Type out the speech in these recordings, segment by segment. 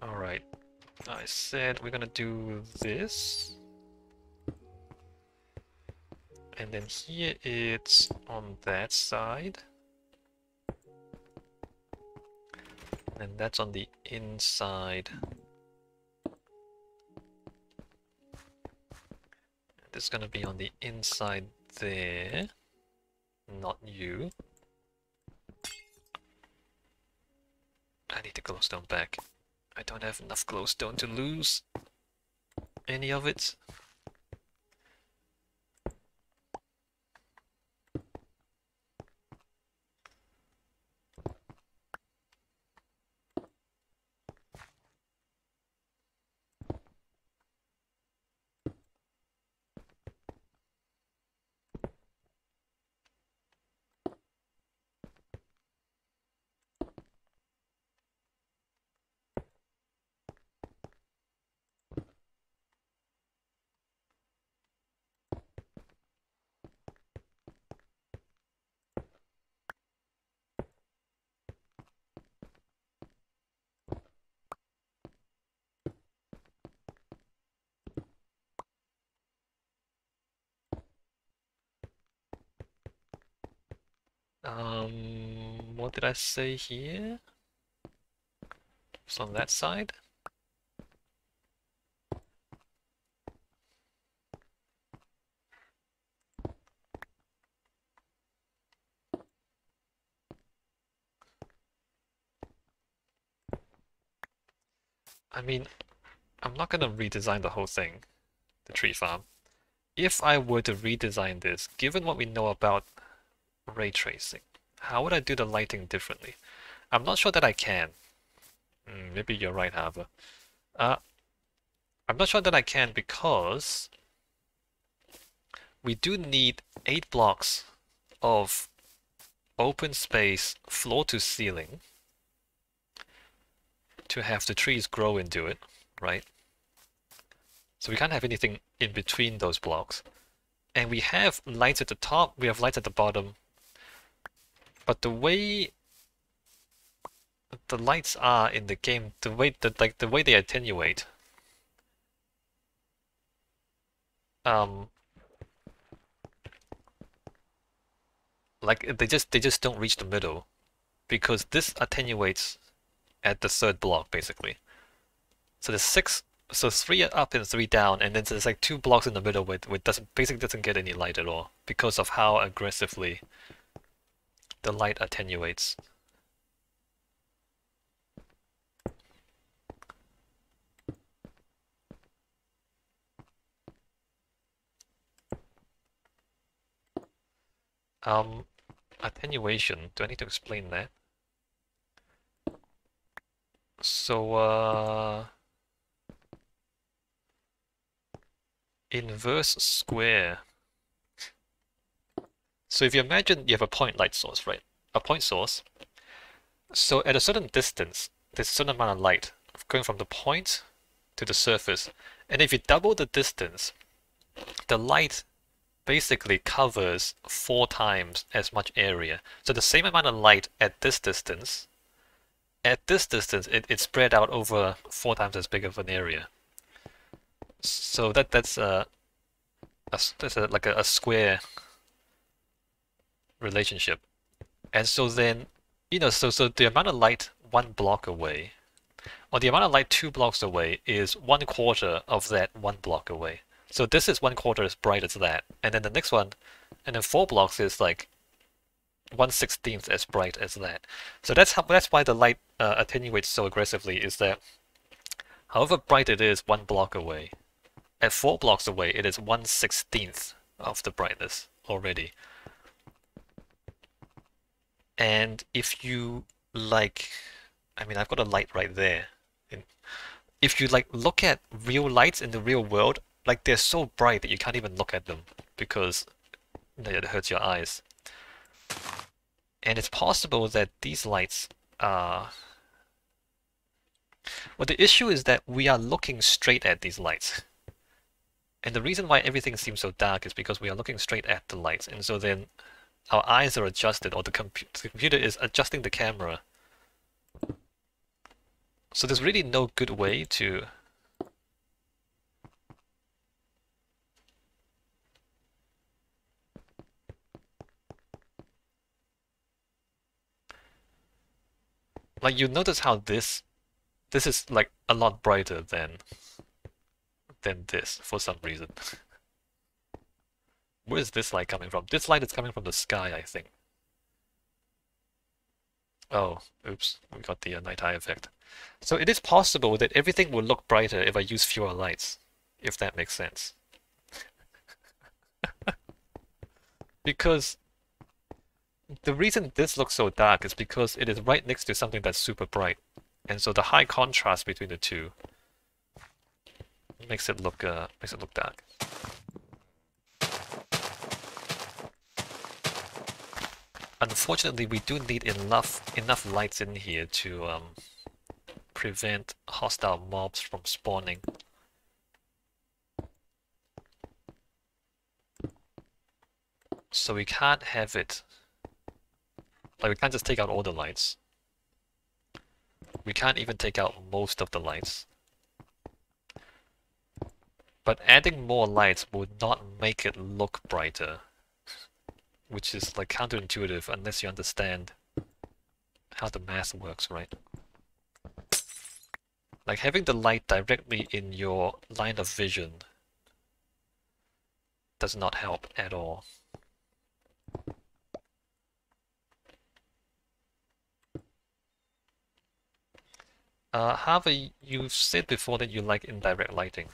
Alright, I said we're gonna do this. And then here it's on that side. And that's on the inside. This is gonna be on the inside there, not you. I need the glowstone back. I don't have enough glowstone to lose any of it. What did I say here? It's on that side. I mean, I'm not gonna redesign the whole thing, the tree farm. If I were to redesign this, given what we know about ray tracing, how would I do the lighting differently? I'm not sure that I can. Maybe you're right, Harbour. I'm not sure that I can because we do need 8 blocks of open space floor to ceiling to have the trees grow into it, right? So we can't have anything in between those blocks. And we have lights at the top, we have lights at the bottom. But the way the lights are in the game, the way they attenuate, like they just don't reach the middle because this attenuates at the third block basically. So there's 6, so 3 up and 3 down, and then there's like 2 blocks in the middle where it basically doesn't get any light at all because of how aggressively the light attenuates. Attenuation, do I need to explain that? So, inverse square. So if you imagine you have a point light source, right? A point source. So at a certain distance, there's a certain amount of light going from the point to the surface. And if you double the distance, the light basically covers 4 times as much area. So the same amount of light at this distance, it's spread out over 4 times as big of an area. So that's like a square relationship. And so then, so the amount of light 1 block away, or the amount of light 2 blocks away is 1/4 of that 1 block away. So this is 1/4 as bright as that, and then the next one, and then 4 blocks is like 1/16 as bright as that. So that's why the light attenuates so aggressively, is that however bright it is 1 block away, at 4 blocks away it is 1/16 of the brightness already. And if you I mean, I've got a light right there. If you look at real lights in the real world, they're so bright that you can't even look at them because it hurts your eyes. And it's possible that these lights are... Well, the issue is that we are looking straight at these lights. And the reason why everything seems so dark is because we are looking straight at the lights. And so then our eyes are adjusted, or the computer is adjusting the camera So there's really no good way to... Like, you notice how this is like a lot brighter than this for some reason. Where is this light coming from? This light is coming from the sky, I think. Oh, oops, we got the night eye effect. So it is possible that everything will look brighter if I use fewer lights, if that makes sense. Because the reason this looks so dark is because it is right next to something that's super bright. And so the high contrast between the two makes it look dark. Unfortunately, we do need enough lights in here to prevent hostile mobs from spawning. So we can't have it. Like, we can't just take out all the lights. We can't even take out most of the lights. But adding more lights would not make it look brighter, which is like counterintuitive unless you understand how the math works, right? Like having the light directly in your line of vision does not help at all. However, you've said before that you like indirect lighting.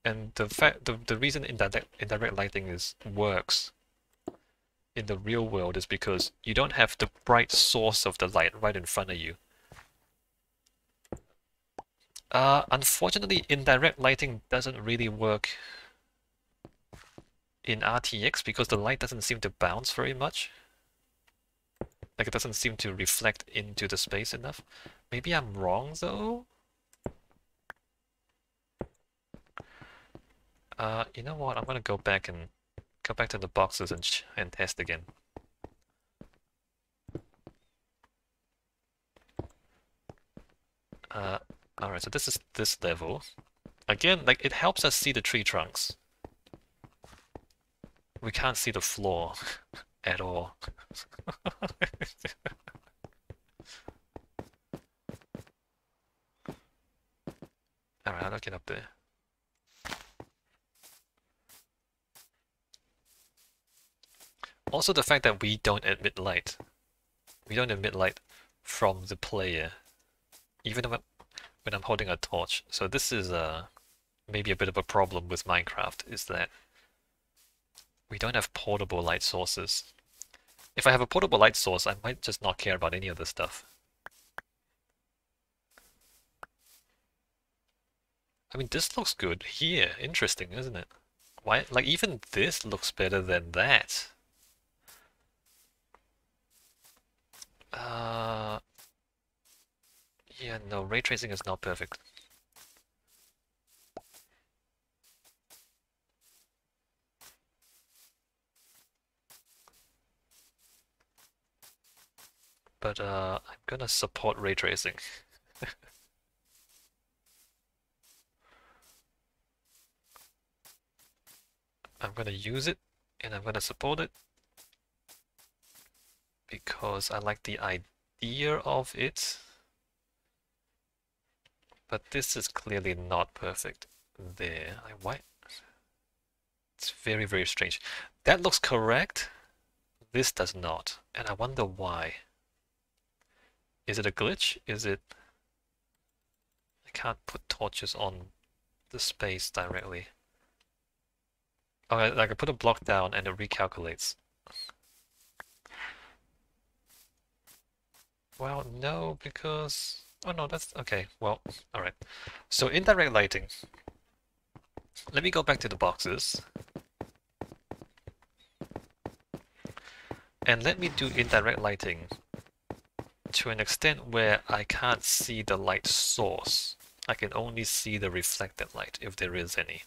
And the reason indirect lighting works in the real world is because you don't have the bright source of the light right in front of you. Unfortunately, indirect lighting doesn't really work in RTX because the light doesn't seem to bounce very much. Like, it doesn't seem to reflect into the space enough. Maybe I'm wrong though? You know what? I'm gonna go back to the boxes and test again. Alright, so this is this level. Again, like, it helps us see the tree trunks. We can't see the floor at all. Alright, I'll get up there. Also the fact that we don't emit light. We don't emit light from the player, even when I'm holding a torch. So this is maybe a bit of a problem with Minecraft, is that we don't have portable light sources. If I have a portable light source, I might just not care about any of this stuff. I mean, this looks good here. Interesting, isn't it? Why? Like, even this looks better than that. Yeah, no, ray tracing is not perfect. But I'm gonna support ray tracing. I'm gonna use it and I'm gonna support it because I like the idea of it. But this is clearly not perfect. There, why? It's very, very strange. That looks correct. This does not, and I wonder why. Is it a glitch? Is it... I can't put torches on the space directly. Oh, I can put a block down and it recalculates. Well, no, because... Oh no, that's... Okay, well, alright. So indirect lighting. Let me go back to the boxes. And let me do indirect lighting to an extent where I can't see the light source. I can only see the reflected light, if there is any.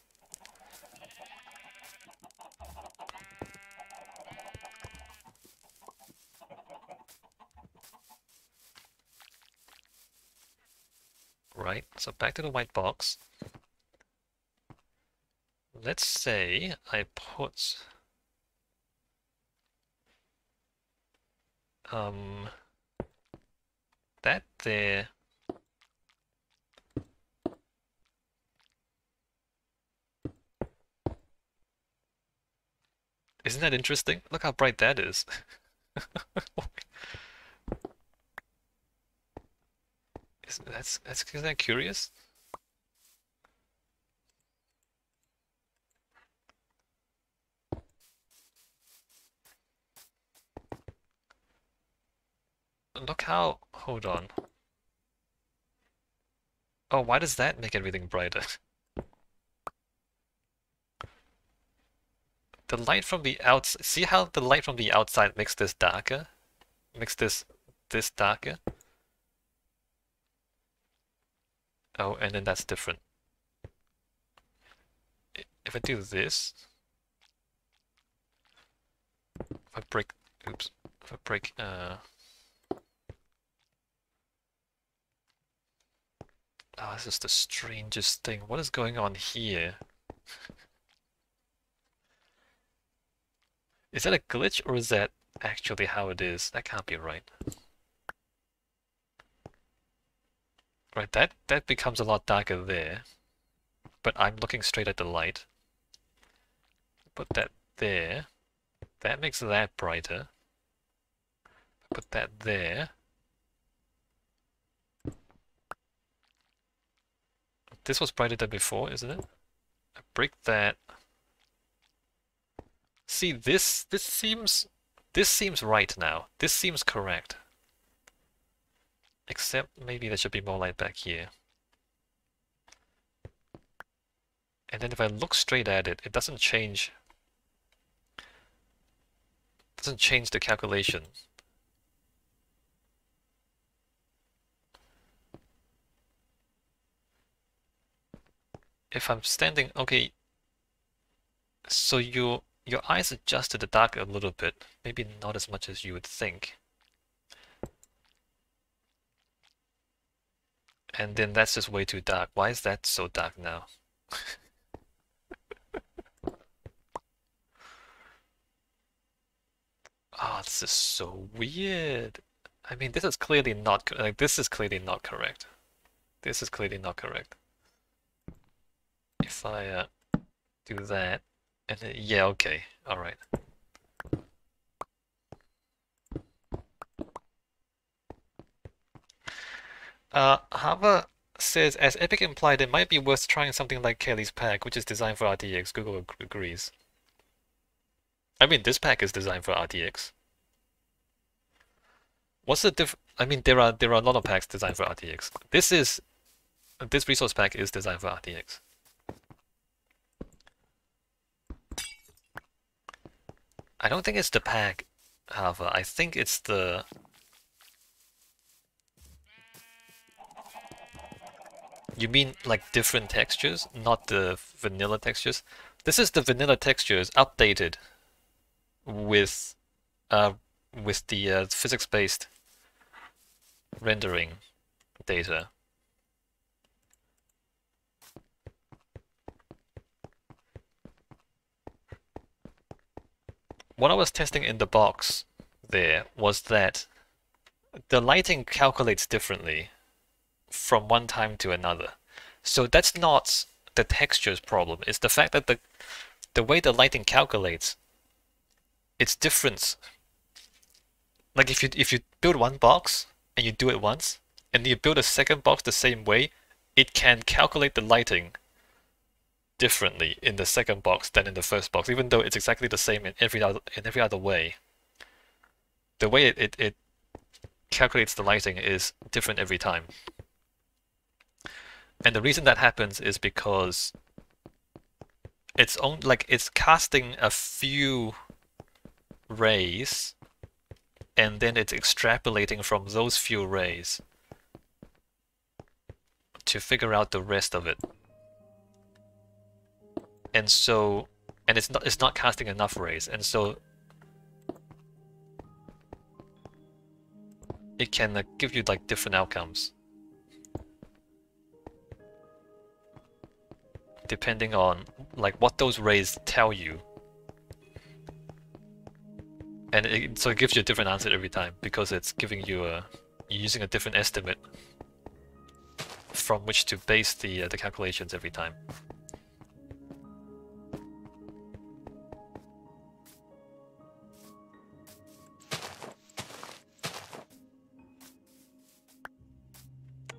right? So back to the white box. Let's say I put that there. Isn't that interesting? Look how bright that is. Isn't that curious? Look how, hold on. Oh, why does that make everything brighter? The light from the outside, see how the light from the outside makes this darker? Makes this darker? Oh, and then that's different. If I do this, if I break, oops, if I break, oh, this is the strangest thing. What is going on here? Is that a glitch or is that actually how it is? That can't be right. Right, that becomes a lot darker there. But I'm looking straight at the light. Put that there. That makes that brighter. Put that there. This was brighter than before, isn't it? I break that. See, this seems right now. This seems correct. Except maybe there should be more light back here. And then if I look straight at it, it doesn't change. Doesn't change the calculation. If I'm standing, okay. So your eyes adjust to the dark a little bit, maybe not as much as you would think. And then that's just way too dark. Why is that so dark now? Oh, this is so weird. I mean, this is clearly not like this is clearly not correct. This is clearly not correct. If I do that, and then, yeah, okay, all right. Hava says, as Epic implied, it might be worth trying something like Kelly's pack, which is designed for RTX. Google agrees. I mean, this pack is designed for RTX. What's the diff? I mean, there are a lot of packs designed for RTX. This resource pack is designed for RTX. I don't think it's the pack, however. I think it's the. You mean like different textures, not the vanilla textures? This is the vanilla textures updated with uh the physics-based rendering data. What I was testing in the box there was that the lighting calculates differently from one time to another. So that's not the textures problem. It's the fact that the way the lighting calculates, it's different. Like if you build one box and you do it once, and you build a second box the same way, it can calculate the lighting differently in the second box than in the first box, even though it's exactly the same in every other way. The way it calculates the lighting is different every time. And the reason that happens is because it's casting a few rays and then it's extrapolating from those few rays to figure out the rest of it. And so, and it's not casting enough rays, and so it can give you like different outcomes. depending on like what those rays tell you. And so it gives you a different answer every time because it's giving you you're using a different estimate from which to base the calculations every time.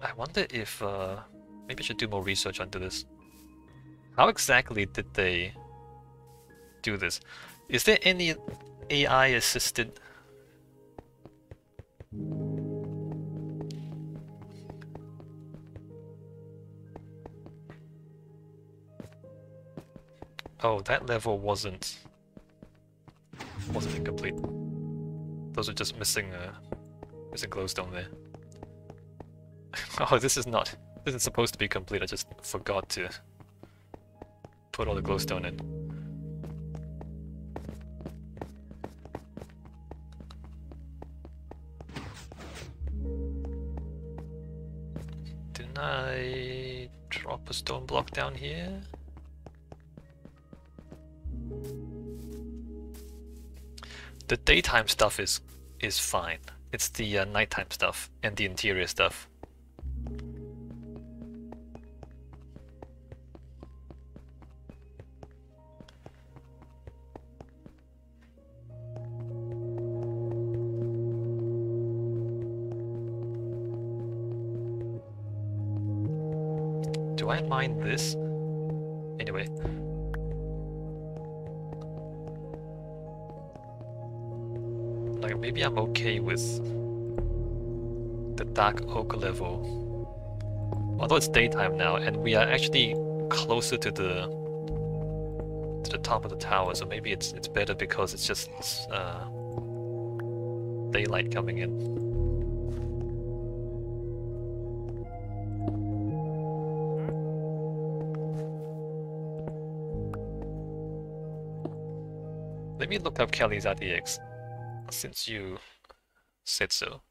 I wonder if maybe I should do more research onto this. How exactly did they do this? Is there any AI assisted? Oh, that level wasn't incomplete. Those are just missing glowstone there. Oh, this isn't supposed to be complete. I just forgot to put all the glowstone in. Didn't I drop a stone block down here? The daytime stuff is fine. It's the nighttime stuff and the interior stuff. Do I mind this? Anyway. Like, maybe I'm okay with the dark oak level. Although it's daytime now, and we are actually closer to the top of the tower, so maybe it's better because it's just daylight coming in. Let me look up Kelly's RTX, since you said so.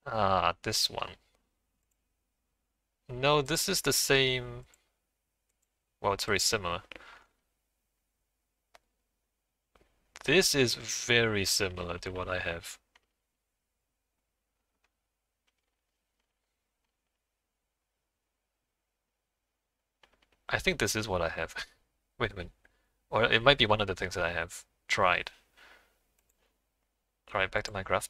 Ah, this one. No, this is the same. Well, it's very similar. This is very similar to what I have. I think this is what I have. Wait a minute. Or it might be one of the things that I have tried. Alright, back to Minecraft.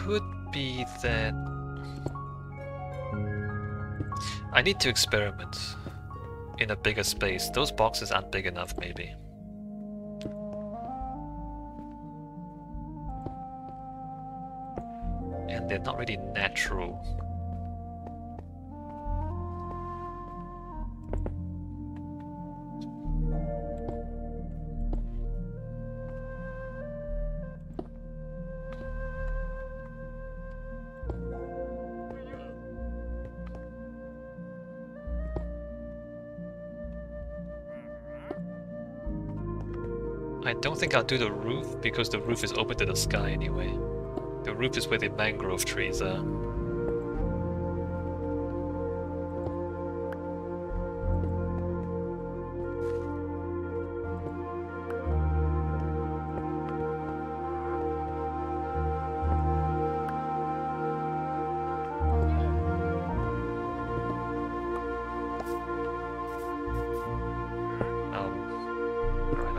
Could be that I need to experiment in a bigger space. Those boxes aren't big enough, maybe. And they're not really natural. I don't think I'll do the roof because the roof is open to the sky anyway. The roof is where the mangrove trees are.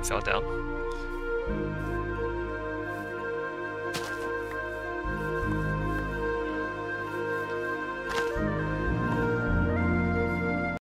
fell down.